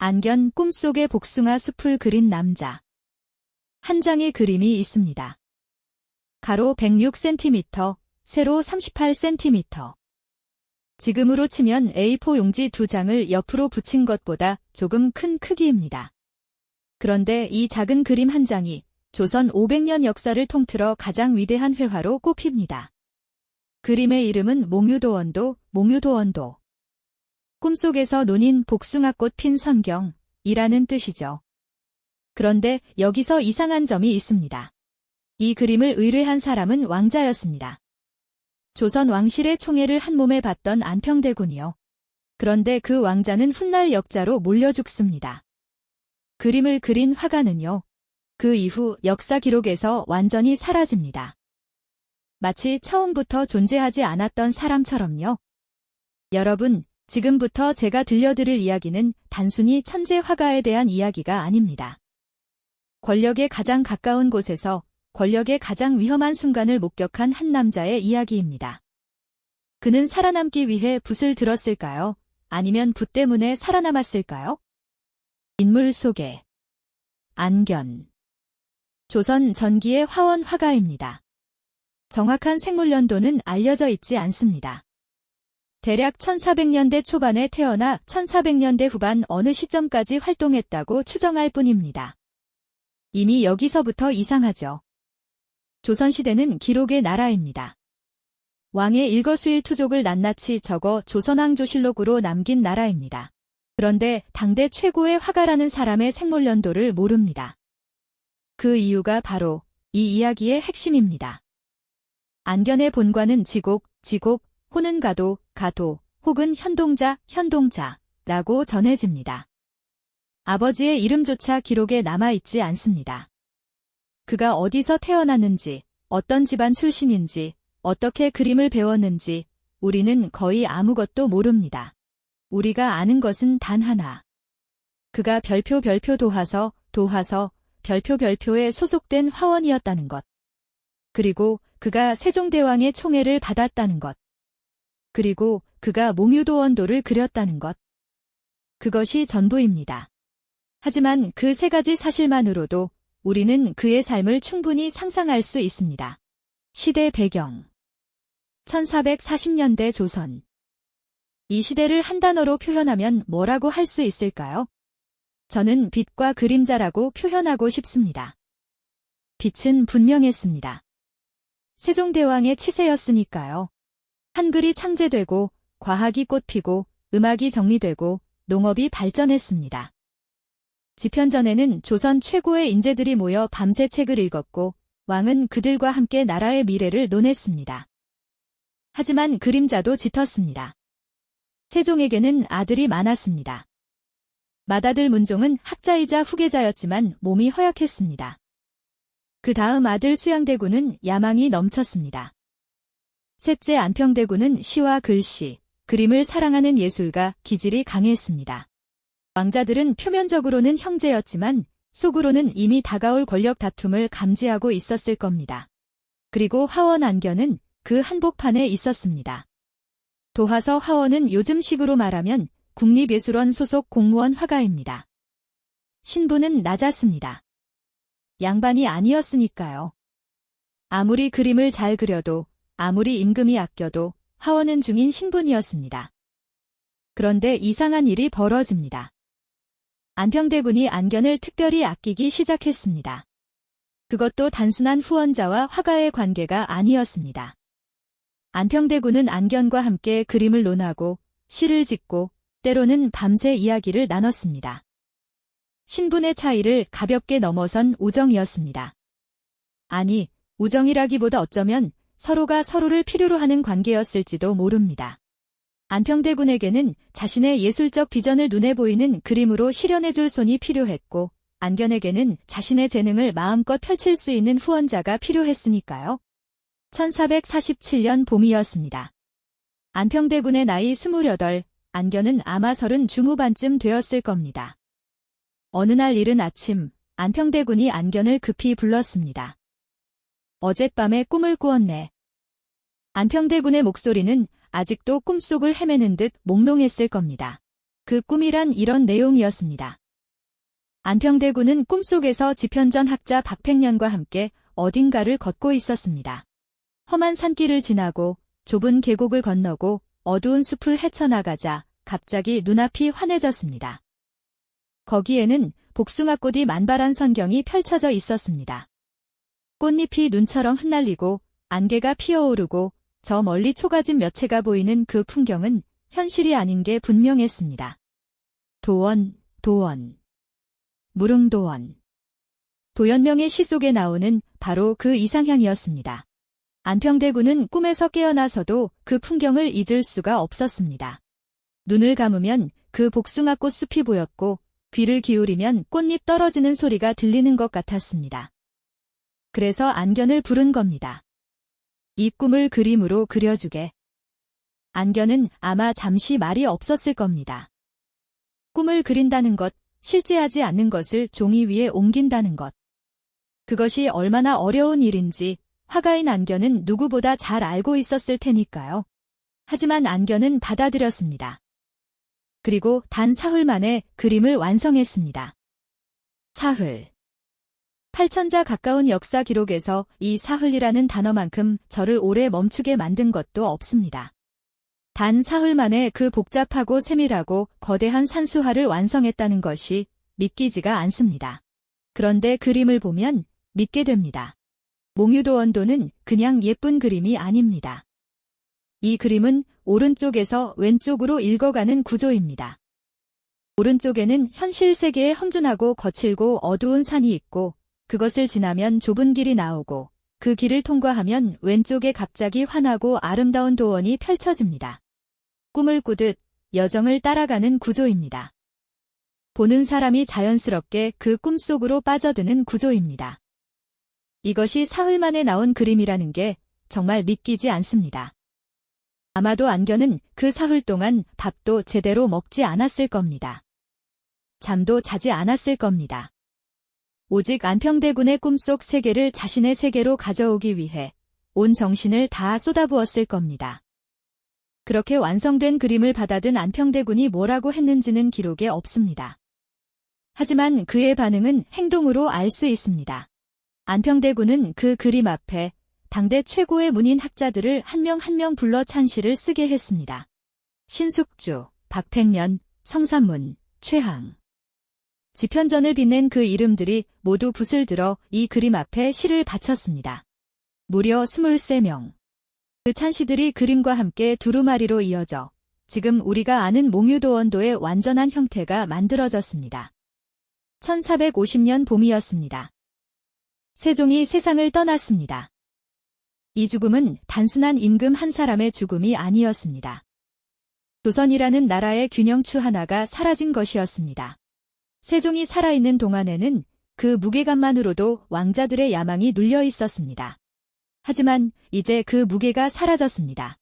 안견 꿈속의 복숭아 숲을 그린 남자. 한 장의 그림이 있습니다. 가로 106cm, 세로 38cm. 지금으로 치면 A4 용지 2장을 옆으로 붙인 것보다 조금 큰 크기입니다. 그런데 이 작은 그림 한 장이 조선 500년 역사를 통틀어 가장 위대한 회화로 꼽힙니다. 그림의 이름은 몽유도원도, 몽유도원도. 꿈속에서 논인 복숭아꽃 핀 선경이라는 뜻이죠. 그런데 여기서 이상한 점이 있습니다. 이 그림을 의뢰한 사람은 왕자였습니다. 조선 왕실의 총애를 한 몸에 받던 안평대군이요. 그런데 그 왕자는 훗날 역자로 몰려 죽습니다. 그림을 그린 화가는요. 그 이후 역사 기록에서 완전히 사라집니다. 마치 처음부터 존재하지 않았던 사람처럼요. 여러분, 지금부터 제가 들려드릴 이야기는 단순히 천재 화가에 대한 이야기가 아닙니다. 권력에 가장 가까운 곳에서 권력의 가장 위험한 순간을 목격한 한 남자의 이야기입니다. 그는 살아남기 위해 붓을 들었을까요? 아니면 붓 때문에 살아남았을까요? 인물 소개. 안견. 조선 전기의 화원 화가입니다. 정확한 생물연도는 알려져 있지 않습니다. 대략 1400년대 초반에 태어나 1400년대 후반 어느 시점까지 활동했다고 추정할 뿐입니다. 이미 여기서부터 이상하죠. 조선시대는 기록의 나라입니다. 왕의 일거수일투족을 낱낱이 적어 조선왕조실록으로 남긴 나라입니다. 그런데 당대 최고의 화가라는 사람의 생물연도를 모릅니다. 그 이유가 바로 이 이야기의 핵심입니다. 안견의 본관은 지곡, 호는 가도, 혹은 현동자라고 전해집니다. 아버지의 이름조차 기록에 남아있지 않습니다. 그가 어디서 태어났는지, 어떤 집안 출신인지, 어떻게 그림을 배웠는지 우리는 거의 아무것도 모릅니다. 우리가 아는 것은 단 하나. 그가 별표 도하서, 별표에 소속된 화원이었다는 것. 그리고 그가 세종대왕의 총애를 받았다는 것. 그리고 그가 몽유도원도를 그렸다는 것. 그것이 전부입니다. 하지만 그 세 가지 사실만으로도 우리는 그의 삶을 충분히 상상할 수 있습니다. 시대 배경. 1440년대 조선. 이 시대를 한 단어로 표현하면 뭐라고 할 수 있을까요? 저는 빛과 그림자라고 표현하고 싶습니다. 빛은 분명했습니다. 세종대왕의 치세였으니까요. 한글이 창제되고, 과학이 꽃피고, 음악이 정리되고, 농업이 발전했습니다. 집현전에는 조선 최고의 인재들이 모여 밤새 책을 읽었고, 왕은 그들과 함께 나라의 미래를 논했습니다. 하지만 그림자도 짙었습니다. 세종에게는 아들이 많았습니다. 맏아들 문종은 학자이자 후계자였지만 몸이 허약했습니다. 그 다음 아들 수양대군은 야망이 넘쳤습니다. 셋째 안평대군은 시와 글씨, 그림을 사랑하는 예술가, 기질이 강했습니다. 왕자들은 표면적으로는 형제였지만 속으로는 이미 다가올 권력 다툼을 감지하고 있었을 겁니다. 그리고 화원 안견은 그 한복판에 있었습니다. 도하서 화원은 요즘식으로 말하면 국립예술원 소속 공무원 화가입니다. 신분은 낮았습니다. 양반이 아니었으니까요. 아무리 그림을 잘 그려도, 아무리 임금이 아껴도 화원은 중인 신분이었습니다. 그런데 이상한 일이 벌어집니다. 안평대군이 안견을 특별히 아끼기 시작했습니다. 그것도 단순한 후원자와 화가의 관계가 아니었습니다. 안평대군은 안견과 함께 그림을 논하고 시를 짓고 때로는 밤새 이야기를 나눴습니다. 신분의 차이를 가볍게 넘어선 우정이었습니다. 아니, 우정이라기보다 어쩌면 서로가 서로를 필요로 하는 관계였을지도 모릅니다. 안평대군에게는 자신의 예술적 비전을 눈에 보이는 그림으로 실현해줄 손이 필요했고, 안견에게는 자신의 재능을 마음껏 펼칠 수 있는 후원자가 필요했으니까요. 1447년 봄이었습니다. 안평대군의 나이 28, 안견은 아마 30 중후반쯤 되었을 겁니다. 어느 날 이른 아침, 안평대군이 안견을 급히 불렀습니다. 어젯밤에 꿈을 꾸었네. 안평대군의 목소리는 아직도 꿈속을 헤매는 듯 몽롱했을 겁니다. 그 꿈이란 이런 내용이었습니다. 안평대군은 꿈속에서 지편전 학자 박팽년과 함께 어딘가를 걷고 있었습니다. 험한 산길을 지나고 좁은 계곡을 건너고 어두운 숲을 헤쳐나가자 갑자기 눈앞이 환해졌습니다. 거기에는 복숭아꽃이 만발한 선경이 펼쳐져 있었습니다. 꽃잎이 눈처럼 흩날리고 안개가 피어오르고 저 멀리 초가집 몇 채가 보이는 그 풍경은 현실이 아닌 게 분명했습니다. 도원, 도원. 무릉도원. 도연명의 시 속에 나오는 바로 그 이상향이었습니다. 안평대군은 꿈에서 깨어나서도 그 풍경을 잊을 수가 없었습니다. 눈을 감으면 그 복숭아꽃 숲이 보였고 귀를 기울이면 꽃잎 떨어지는 소리가 들리는 것 같았습니다. 그래서 안견을 부른 겁니다. 이 꿈을 그림으로 그려주게. 안견은 아마 잠시 말이 없었을 겁니다. 꿈을 그린다는 것, 실제하지 않는 것을 종이 위에 옮긴다는 것. 그것이 얼마나 어려운 일인지 화가인 안견은 누구보다 잘 알고 있었을 테니까요. 하지만 안견은 받아들였습니다. 그리고 단 사흘 만에 그림을 완성했습니다. 사흘. 8천자 가까운 역사 기록에서 이 사흘이라는 단어만큼 저를 오래 멈추게 만든 것도 없습니다. 단 사흘 만에 그 복잡하고 세밀하고 거대한 산수화를 완성했다는 것이 믿기지가 않습니다. 그런데 그림을 보면 믿게 됩니다. 몽유도원도는 그냥 예쁜 그림이 아닙니다. 이 그림은 오른쪽에서 왼쪽으로 읽어가는 구조입니다. 오른쪽에는 현실 세계의 험준하고 거칠고 어두운 산이 있고 그것을 지나면 좁은 길이 나오고 그 길을 통과하면 왼쪽에 갑자기 환하고 아름다운 도원이 펼쳐집니다. 꿈을 꾸듯 여정을 따라가는 구조입니다. 보는 사람이 자연스럽게 그 꿈속으로 빠져드는 구조입니다. 이것이 사흘 만에 나온 그림이라는 게 정말 믿기지 않습니다. 아마도 안견은 그 사흘 동안 밥도 제대로 먹지 않았을 겁니다. 잠도 자지 않았을 겁니다. 오직 안평대군의 꿈속 세계를 자신의 세계로 가져오기 위해 온 정신을 다 쏟아부었을 겁니다. 그렇게 완성된 그림을 받아든 안평대군이 뭐라고 했는지는 기록에 없습니다. 하지만 그의 반응은 행동으로 알 수 있습니다. 안평대군은 그 그림 앞에 당대 최고의 문인 학자들을 한 명 한 명 불러 찬시를 쓰게 했습니다. 신숙주, 박팽년, 성삼문, 최항. 지편전을 빛낸 그 이름들이 모두 붓을 들어 이 그림 앞에 시를 바쳤습니다. 무려 23명. 그 찬시들이 그림과 함께 두루마리로 이어져 지금 우리가 아는 몽유도원도의 완전한 형태가 만들어졌습니다. 1450년 봄이었습니다. 세종이 세상을 떠났습니다. 이 죽음은 단순한 임금 한 사람의 죽음이 아니었습니다. 조선이라는 나라의 균형추 하나가 사라진 것이었습니다. 세종이 살아있는 동안에는 그 무게감만으로도 왕자들의 야망이 눌려 있었습니다. 하지만 이제 그 무게가 사라졌습니다.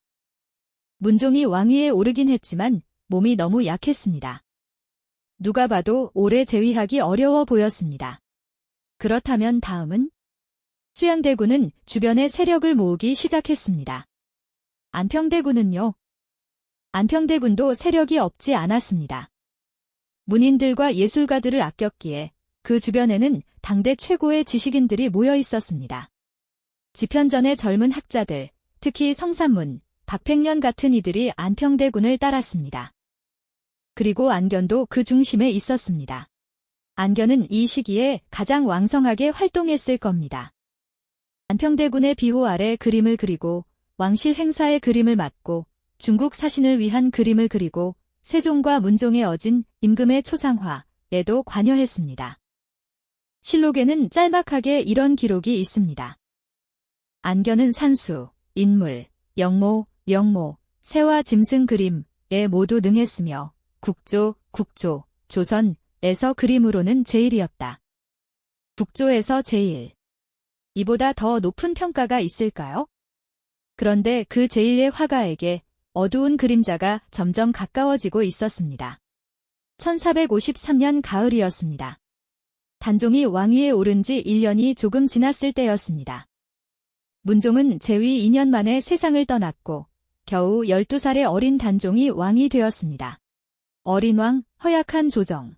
문종이 왕위에 오르긴 했지만 몸이 너무 약했습니다. 누가 봐도 오래 재위하기 어려워 보였습니다. 그렇다면 다음은? 수양대군은 주변에 세력을 모으기 시작했습니다. 안평대군은요? 안평대군도 세력이 없지 않았습니다. 문인들과 예술가들을 아꼈기에 그 주변에는 당대 최고의 지식인들이 모여 있었습니다. 지편전의 젊은 학자들, 특히 성삼문, 박팽년 같은 이들이 안평대군을 따랐습니다. 그리고 안견도 그 중심에 있었습니다. 안견은 이 시기에 가장 왕성하게 활동했을 겁니다. 안평대군의 비호 아래 그림을 그리고 왕실 행사의 그림을 맡고 중국 사신을 위한 그림을 그리고 세종과 문종의 어진 임금의 초상화에도 관여했습니다. 실록에는 짤막하게 이런 기록이 있습니다. 안견은 산수, 인물, 영모, 명모, 새와 짐승 그림에 모두 능했으며 국조, 조선에서 그림으로는 제일이었다. 국조에서 제일. 이보다 더 높은 평가가 있을까요? 그런데 그 제일의 화가에게 어두운 그림자가 점점 가까워지고 있었습니다. 1453년 가을이었습니다. 단종이 왕위에 오른 지 1년이 조금 지났을 때였습니다. 문종은 재위 2년 만에 세상을 떠났고 겨우 12살의 어린 단종이 왕이 되었습니다. 어린 왕, 허약한 조정.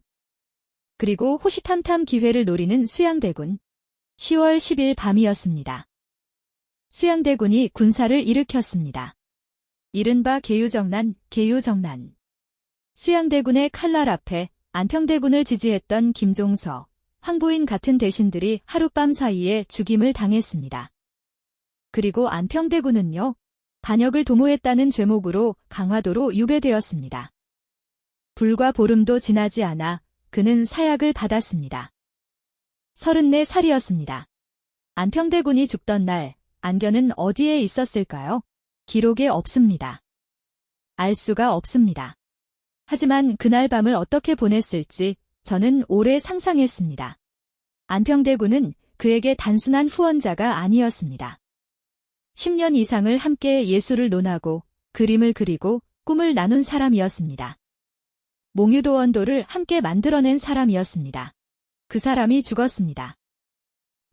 그리고 호시탐탐 기회를 노리는 수양대군. 10월 10일 밤이었습니다. 수양대군이 군사를 일으켰습니다. 이른바 계유정난, 계유정난. 수양대군의 칼날 앞에 안평대군을 지지했던 김종서, 황보인 같은 대신들이 하룻밤 사이에 죽임을 당했습니다. 그리고 안평대군은요, 반역을 도모했다는 죄목으로 강화도로 유배되었습니다. 불과 보름도 지나지 않아 그는 사약을 받았습니다. 34살이었습니다. 안평대군이 죽던 날 안견은 어디에 있었을까요? 기록에 없습니다. 알 수가 없습니다. 하지만 그날 밤을 어떻게 보냈을지 저는 오래 상상했습니다. 안평대군은 그에게 단순한 후원자가 아니었습니다. 10년 이상을 함께 예술을 논하고 그림을 그리고 꿈을 나눈 사람이었습니다. 몽유도원도를 함께 만들어낸 사람이었습니다. 그 사람이 죽었습니다.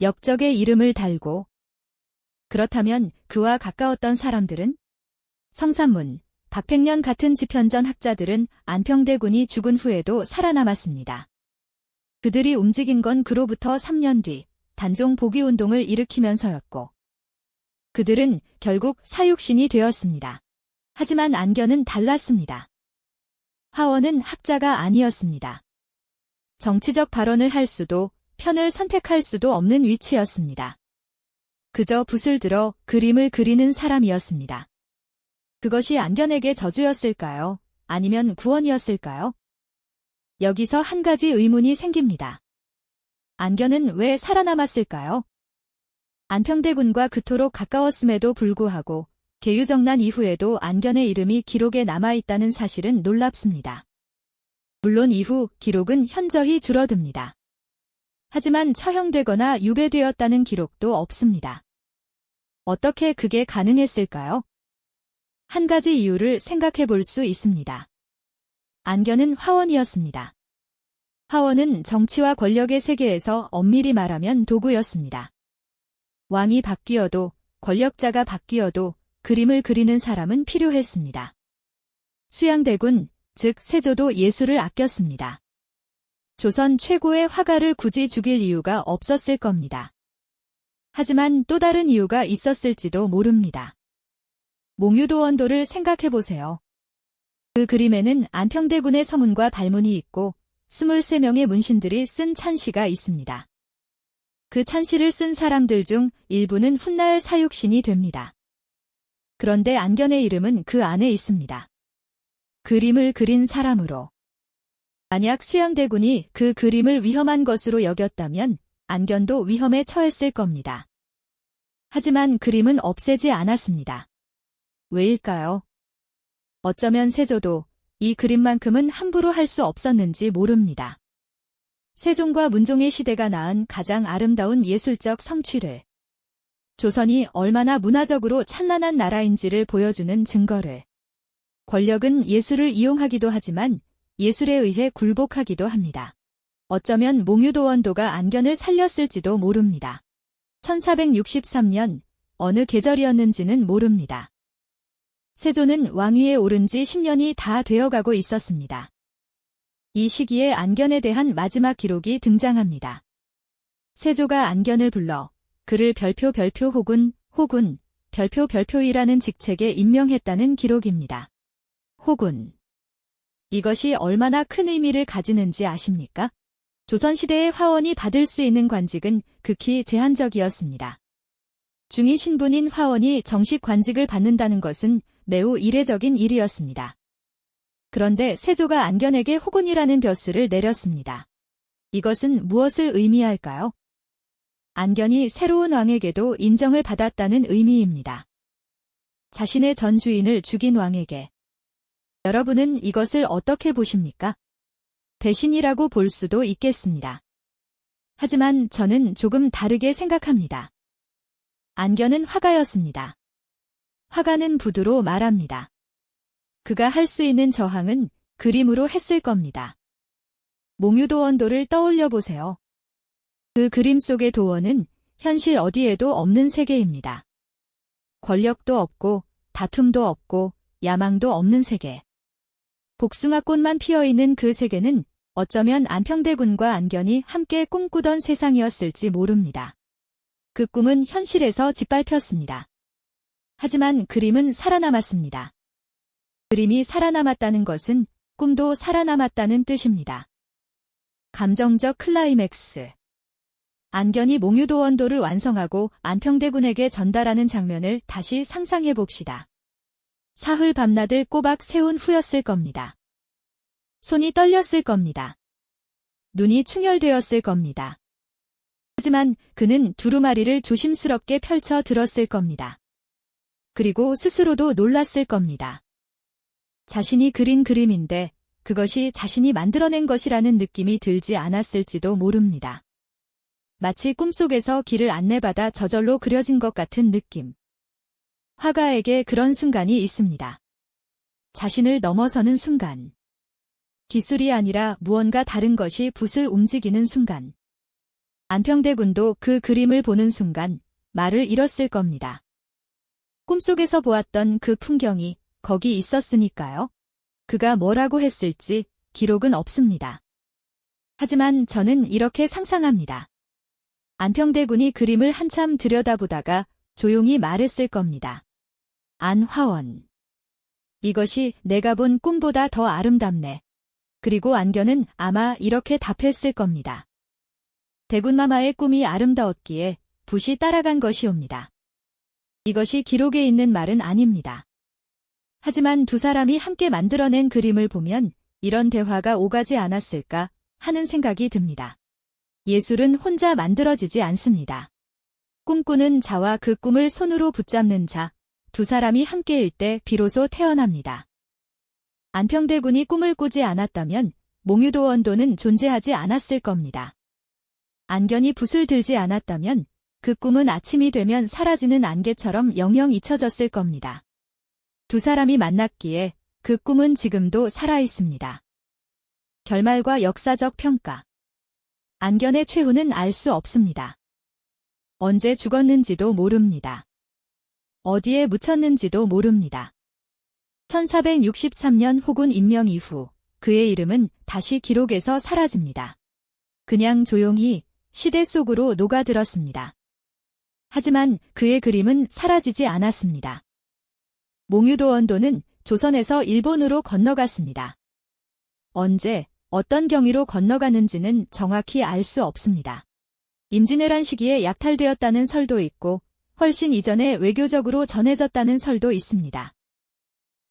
역적의 이름을 달고. 그렇다면 그와 가까웠던 사람들은? 성삼문, 박팽년 같은 지편전 학자들은 안평대군이 죽은 후에도 살아남았습니다. 그들이 움직인 건 그로부터 3년 뒤 단종 복위운동을 일으키면서였고 그들은 결국 사육신이 되었습니다. 하지만 안견은 달랐습니다. 화원은 학자가 아니었습니다. 정치적 발언을 할 수도 편을 선택할 수도 없는 위치였습니다. 그저 붓을 들어 그림을 그리는 사람이었습니다. 그것이 안견에게 저주였을까요? 아니면 구원이었을까요? 여기서 한 가지 의문이 생깁니다. 안견은 왜 살아남았을까요? 안평대군과 그토록 가까웠음에도 불구하고 계유정난 이후에도 안견의 이름이 기록에 남아있다는 사실은 놀랍습니다. 물론 이후 기록은 현저히 줄어듭니다. 하지만 처형되거나 유배되었다는 기록도 없습니다. 어떻게 그게 가능했을까요? 한 가지 이유를 생각해 볼 수 있습니다. 안견은 화원이었습니다. 화원은 정치와 권력의 세계에서 엄밀히 말하면 도구였습니다. 왕이 바뀌어도 권력자가 바뀌어도 그림을 그리는 사람은 필요했습니다. 수양대군, 즉 세조도 예술을 아꼈습니다. 조선 최고의 화가를 굳이 죽일 이유가 없었을 겁니다. 하지만 또 다른 이유가 있었을지도 모릅니다. 몽유도원도를 생각해보세요. 그 그림에는 안평대군의 서문과 발문이 있고 23명의 문신들이 쓴 찬시가 있습니다. 그 찬시를 쓴 사람들 중 일부는 훗날 사육신이 됩니다. 그런데 안견의 이름은 그 안에 있습니다. 그림을 그린 사람으로. 만약 수양대군이 그 그림을 위험한 것으로 여겼다면 안견도 위험에 처했을 겁니다. 하지만 그림은 없애지 않았습니다. 왜일까요? 어쩌면 세조도 이 그림만큼은 함부로 할 수 없었는지 모릅니다. 세종과 문종의 시대가 낳은 가장 아름다운 예술적 성취를, 조선이 얼마나 문화적으로 찬란한 나라인지를 보여주는 증거를, 권력은 예술을 이용하기도 하지만 예술에 의해 굴복하기도 합니다. 어쩌면 몽유도원도가 안견을 살렸을지도 모릅니다. 1463년 어느 계절이었는지는 모릅니다. 세조는 왕위에 오른 지 10년이 다 되어가고 있었습니다. 이 시기에 안견에 대한 마지막 기록이 등장합니다. 세조가 안견을 불러 그를 별표 혹은 별표이라는 직책에 임명했다는 기록입니다. 혹은 이것이 얼마나 큰 의미를 가지는지 아십니까? 조선시대의 화원이 받을 수 있는 관직은 극히 제한적이었습니다. 중위 신분인 화원이 정식 관직을 받는다는 것은 매우 이례적인 일이었습니다. 그런데 세조가 안견에게 혹은이라는 벼슬을 내렸습니다. 이것은 무엇을 의미할까요? 안견이 새로운 왕에게도 인정을 받았다는 의미입니다. 자신의 전 주인을 죽인 왕에게. 여러분은 이것을 어떻게 보십니까? 배신이라고 볼 수도 있겠습니다. 하지만 저는 조금 다르게 생각합니다. 안견은 화가였습니다. 화가는 붓으로 말합니다. 그가 할 수 있는 저항은 그림으로 했을 겁니다. 몽유도원도를 떠올려 보세요. 그 그림 속의 도원은 현실 어디에도 없는 세계입니다. 권력도 없고 다툼도 없고 야망도 없는 세계. 복숭아꽃만 피어있는 그 세계는 어쩌면 안평대군과 안견이 함께 꿈꾸던 세상이었을지 모릅니다. 그 꿈은 현실에서 짓밟혔습니다. 하지만 그림은 살아남았습니다. 그림이 살아남았다는 것은 꿈도 살아남았다는 뜻입니다. 감정적 클라이맥스. 안견이 몽유도원도를 완성하고 안평대군에게 전달하는 장면을 다시 상상해 봅시다. 사흘 밤낮을 꼬박 세운 후였을 겁니다. 손이 떨렸을 겁니다. 눈이 충혈되었을 겁니다. 하지만 그는 두루마리를 조심스럽게 펼쳐 들었을 겁니다. 그리고 스스로도 놀랐을 겁니다. 자신이 그린 그림인데 그것이 자신이 만들어낸 것이라는 느낌이 들지 않았을지도 모릅니다. 마치 꿈속에서 길을 안내받아 저절로 그려진 것 같은 느낌. 화가에게 그런 순간이 있습니다. 자신을 넘어서는 순간. 기술이 아니라 무언가 다른 것이 붓을 움직이는 순간. 안평대군도 그 그림을 보는 순간 말을 잃었을 겁니다. 꿈속에서 보았던 그 풍경이 거기 있었으니까요. 그가 뭐라고 했을지 기록은 없습니다. 하지만 저는 이렇게 상상합니다. 안평대군이 그림을 한참 들여다보다가 조용히 말했을 겁니다. 안화원. 이것이 내가 본 꿈보다 더 아름답네. 그리고 안견은 아마 이렇게 답했을 겁니다. 대군마마의 꿈이 아름다웠기에 붓이 따라간 것이옵니다. 이것이 기록에 있는 말은 아닙니다. 하지만 두 사람이 함께 만들어낸 그림을 보면 이런 대화가 오가지 않았을까 하는 생각이 듭니다. 예술은 혼자 만들어지지 않습니다. 꿈꾸는 자와 그 꿈을 손으로 붙잡는 자, 두 사람이 함께일 때 비로소 태어납니다. 안평대군이 꿈을 꾸지 않았다면 몽유도원도는 존재하지 않았을 겁니다. 안견이 붓을 들지 않았다면 그 꿈은 아침이 되면 사라지는 안개처럼 영영 잊혀졌을 겁니다. 두 사람이 만났기에 그 꿈은 지금도 살아있습니다. 결말과 역사적 평가. 안견의 최후는 알 수 없습니다. 언제 죽었는지도 모릅니다. 어디에 묻혔는지도 모릅니다. 1463년 호군 임명 이후 그의 이름은 다시 기록에서 사라집니다. 그냥 조용히 시대 속으로 녹아들었습니다. 하지만 그의 그림은 사라지지 않았습니다. 몽유도원도는 조선에서 일본으로 건너갔습니다. 언제, 어떤 경위로 건너가는지는 정확히 알 수 없습니다. 임진왜란 시기에 약탈되었다는 설도 있고 훨씬 이전에 외교적으로 전해졌다는 설도 있습니다.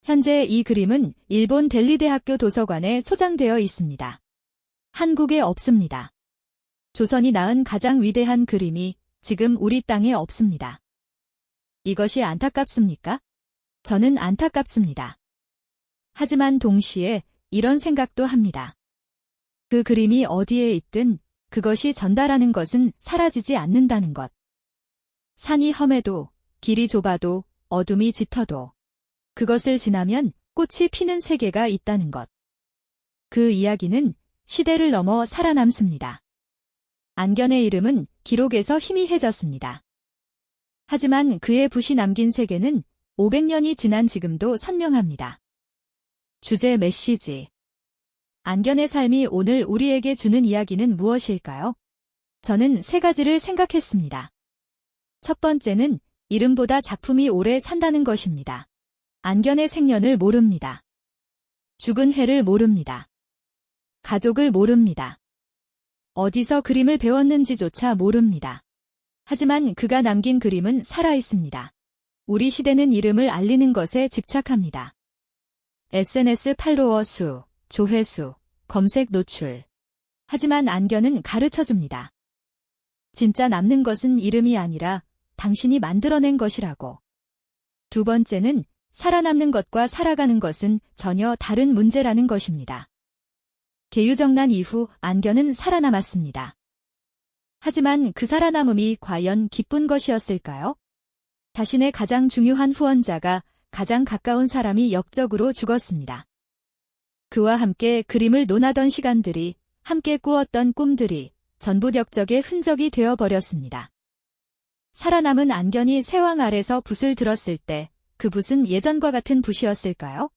현재 이 그림은 일본 델리대학교 도서관에 소장되어 있습니다. 한국에 없습니다. 조선이 낳은 가장 위대한 그림이 지금 우리 땅에 없습니다. 이것이 안타깝습니까? 저는 안타깝습니다. 하지만 동시에 이런 생각도 합니다. 그 그림이 어디에 있든 그것이 전달하는 것은 사라지지 않는다는 것. 산이 험해도 길이 좁아도 어둠이 짙어도 그것을 지나면 꽃이 피는 세계가 있다는 것. 그 이야기는 시대를 넘어 살아남습니다. 안견의 이름은 기록에서 희미해졌습니다. 하지만 그의 붓이 남긴 세계는 500년이 지난 지금도 선명합니다. 주제 메시지. 안견의 삶이 오늘 우리에게 주는 이야기는 무엇일까요? 저는 세 가지를 생각했습니다. 첫 번째는 이름보다 작품이 오래 산다는 것입니다. 안견의 생년을 모릅니다. 죽은 해를 모릅니다. 가족을 모릅니다. 어디서 그림을 배웠는지조차 모릅니다. 하지만 그가 남긴 그림은 살아있습니다. 우리 시대는 이름을 알리는 것에 집착합니다. SNS 팔로워 수, 조회수, 검색 노출. 하지만 안견은 가르쳐줍니다. 진짜 남는 것은 이름이 아니라 당신이 만들어낸 것이라고. 두 번째는 살아남는 것과 살아가는 것은 전혀 다른 문제라는 것입니다. 계유정난 이후 안견은 살아남았습니다. 하지만 그 살아남음이 과연 기쁜 것이었을까요? 자신의 가장 중요한 후원자가 가장 가까운 사람이 역적으로 죽었습니다. 그와 함께 그림을 논하던 시간들이, 함께 꾸었던 꿈들이 전부 역적의 흔적이 되어버렸습니다. 살아남은 안견이 세왕 아래서 붓을 들었을 때 그 붓은 예전과 같은 붓이었을까요?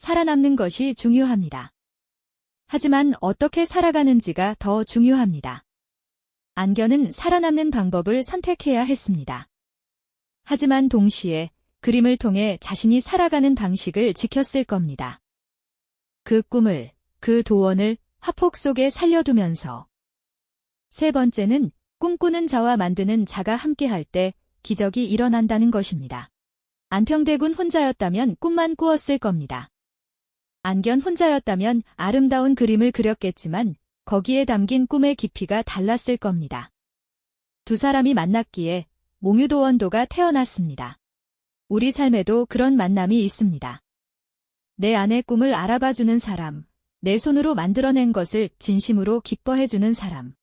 살아남는 것이 중요합니다. 하지만 어떻게 살아가는지가 더 중요합니다. 안견은 살아남는 방법을 선택해야 했습니다. 하지만 동시에 그림을 통해 자신이 살아가는 방식을 지켰을 겁니다. 그 꿈을, 그 도원을 화폭 속에 살려두면서. 세 번째는 꿈꾸는 자와 만드는 자가 함께할 때 기적이 일어난다는 것입니다. 안평대군 혼자였다면 꿈만 꾸었을 겁니다. 안견 혼자였다면 아름다운 그림을 그렸겠지만 거기에 담긴 꿈의 깊이가 달랐을 겁니다. 두 사람이 만났기에 몽유도원도가 태어났습니다. 우리 삶에도 그런 만남이 있습니다. 내 안의 꿈을 알아봐주는 사람, 내 손으로 만들어낸 것을 진심으로 기뻐해주는 사람.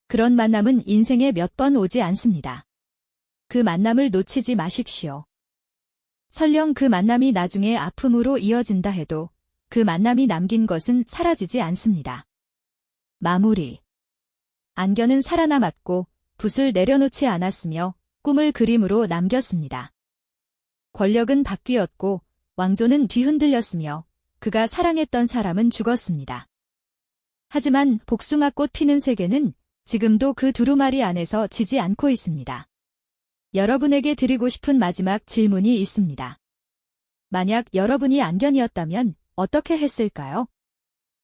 그런 만남은 인생에 몇 번 오지 않습니다. 그 만남을 놓치지 마십시오. 설령 그 만남이 나중에 아픔으로 이어진다 해도 그 만남이 남긴 것은 사라지지 않습니다. 마무리. 안견은 살아남았고 붓을 내려놓지 않았으며 꿈을 그림으로 남겼습니다. 권력은 바뀌었고 왕조는 뒤흔들렸으며 그가 사랑했던 사람은 죽었습니다. 하지만 복숭아꽃 피는 세계는 지금도 그 두루마리 안에서 지지 않고 있습니다. 여러분에게 드리고 싶은 마지막 질문이 있습니다. 만약 여러분이 안견이었다면 어떻게 했을까요?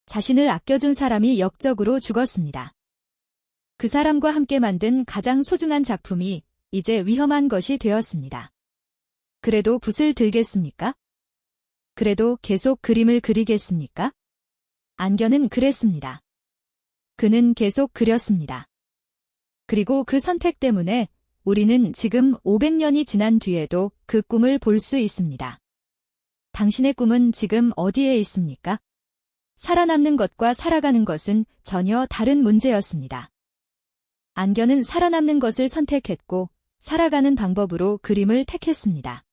자신을 아껴준 사람이 역적으로 죽었습니다. 그 사람과 함께 만든 가장 소중한 작품이 이제 위험한 것이 되었습니다. 그래도 붓을 들겠습니까? 그래도 계속 그림을 그리겠습니까? 안견은 그랬습니다. 그는 계속 그렸습니다. 그리고 그 선택 때문에 우리는 지금 500년이 지난 뒤에도 그 꿈을 볼 수 있습니다. 당신의 꿈은 지금 어디에 있습니까? 살아남는 것과 살아가는 것은 전혀 다른 문제였습니다. 안견은 살아남는 것을 선택했고 살아가는 방법으로 그림을 택했습니다.